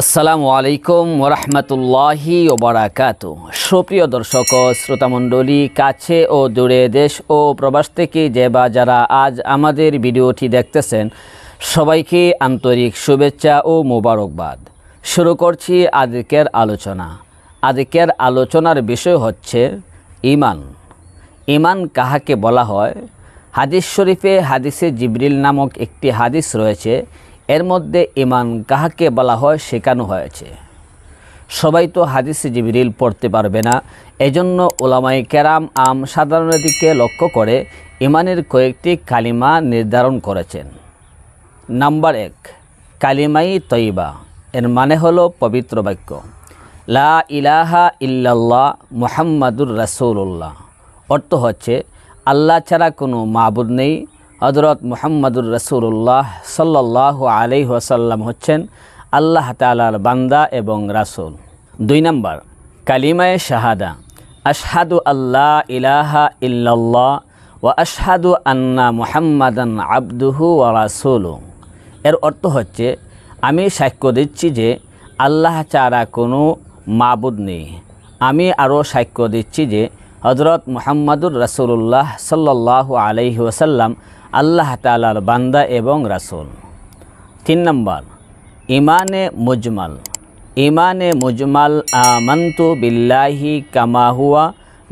আসসালামু আলাইকুম ওরহমতুল্লাহি ওবারাকাতু। সুপ্রিয় দর্শক ও শ্রোতামণ্ডলী, কাছে ও দূরে, দেশ ও প্রবাস থেকে যে বা যারা আজ আমাদের ভিডিওটি দেখতেছেন, সবাইকে আন্তরিক শুভেচ্ছা ও মোবারকবাদ। শুরু করছি আজকের আলোচনা। আজকের আলোচনার বিষয় হচ্ছে ঈমান। ঈমান কাহাকে বলা হয়? হাদিস শরীফে হাদিসে জিবরিল নামক একটি হাদিস রয়েছে, এর মধ্যে ঈমান কাহাকে বলা হয় শেখানো হয়েছে। সবাই তো হাদিসে জিবরিল পড়তে পারবে না, এজন্য উলামায়ে কেরাম সাধারণের দিকে লক্ষ্য করে ঈমানের কয়েকটি কালিমা নির্ধারণ করেছেন। নাম্বার 1, কালিমাই তয়্যিবা। এর মানে হলো পবিত্র বাক্য, লা ইলাহা ইল্লাল্লাহ মুহাম্মাদুর রাসূলুল্লাহ। অর্থ হচ্ছে আল্লাহ ছাড়া কোনো মাবুদ নেই, হযরত মুহাম্মাদুর রাসূলুল্লাহ সাল্লাল্লাহু আলাইহি ওয়াসাল্লাম হচ্ছেন আল্লাহ তাআলার বান্দা এবং রাসূল। 2 নাম্বার, কালিমায়ে শাহাদা, আশহাদু আল্লা ইলাহা ইল্লাল্লাহ ওয়া আশহাদু আন্না মুহাম্মাদান আবদুহু ওয়া রাসূলুহু। এর অর্থ হচ্ছে আমি সাক্ষ্য দিচ্ছি যে আল্লাহ ছাড়া কোনো মাবুদ নেই। আমি আরও সাক্ষ্য দিচ্ছি যে হযরত মুহাম্মাদুর রাসূলুল্লাহ সাল্লাল্লাহু আলাইহি ওয়াসাল্লাম আল্লাহ তাআলার বান্দা এবং রাসূল। 3 নম্বর, ঈমানে মুজমাল। ঈমানে মুজমাল, আমানতু বিল্লাহি কামা হুয়া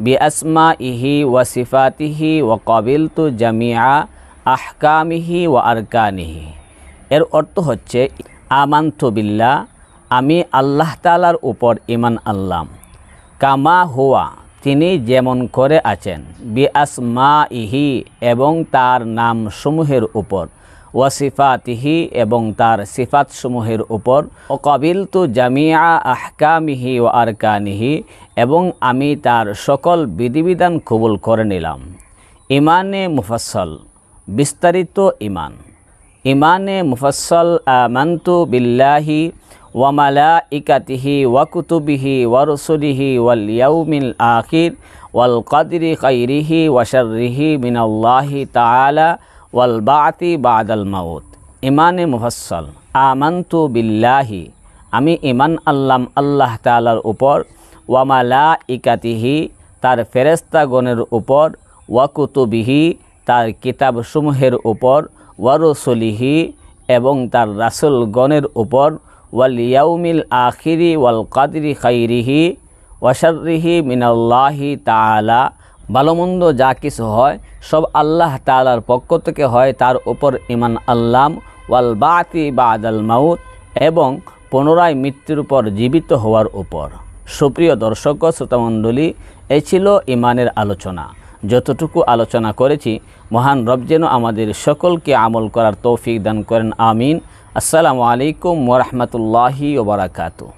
বিআসমাইহি ওয়া সিফাতিহি ওয়া কাবিলতু জামিআ আহকামিহি ওয়া আরকানিহি। এর অর্থ হচ্ছে আমানতু বিল্লাহ, আমি আল্লাহ তাআলার উপর ঈমান আনলাম, কামা হুয়া, তিনি যেমন করে আছেন, বিআসমাইহি, এবং তার নাম সমূহের উপর, ওয়াসিফাতিহি, এবং তার সিফাতসমূহের উপর, ও কাবিলতু জামিআ আহকামিহি ও আরকানিহি, এবং আমি তার সকল বিধিবিধান কবুল করে নিলাম। ঈমানে মুফাসসাল, বিস্তারিত ঈমান। ঈমানে মুফাসসাল, আমানতু বিল্লাহি ওয়া মালাইকাতিহি ওয়া কুতুবিহি ওয়া রুসুলিহি ওয়াল ইয়াউমিল আখির ওয়াল কদরি খাইরিহি ওয়া শাররিহি মিনাল্লাহি তাআলা ওয়াল বা'তি বা'দাল মাউত। ঈমানে মুফাসসাল, আমানতু বিল্লাহি, আমি ঈমান আনলাম আল্লাহ তাআলার উপর, ওয়া মালাইকাতিহি, তার ফেরেশতাগণের উপর, ওয়া কুতুবিহি, তার কিতাবসমূহের উপর, ওয়া রুসুলিহি, এবং তার রাসূলগণের উপর, ওয়াল ইয়াউমিল আখিরি ওয়াল কদরি খাইরিহি ওয়া শাররিহি মিনাল্লাহি তাআলা, ভালোমন্দ যা কিছু হয় সব আল্লাহ তাআলার পক্ষ থেকে হয়, তার উপর ঈমান আনলাম। ওয়াল বা'তি বা'দাল মাউত, এবং পুনরায় মৃত্যুর পর জীবিত হওয়ার উপর। সুপ্রিয় দর্শক শ্রোতামণ্ডলী, এই ছিল ঈমানের আলোচনা। যতটুকু আলোচনা করেছি, মহান রব যেন আমাদের সকলকে আমল করার তৌফিক দান করেন, আমিন। আসসালামু আলাইকুম ওয়া রাহমাতুল্লাহি ওয়া বারাকাতুহু।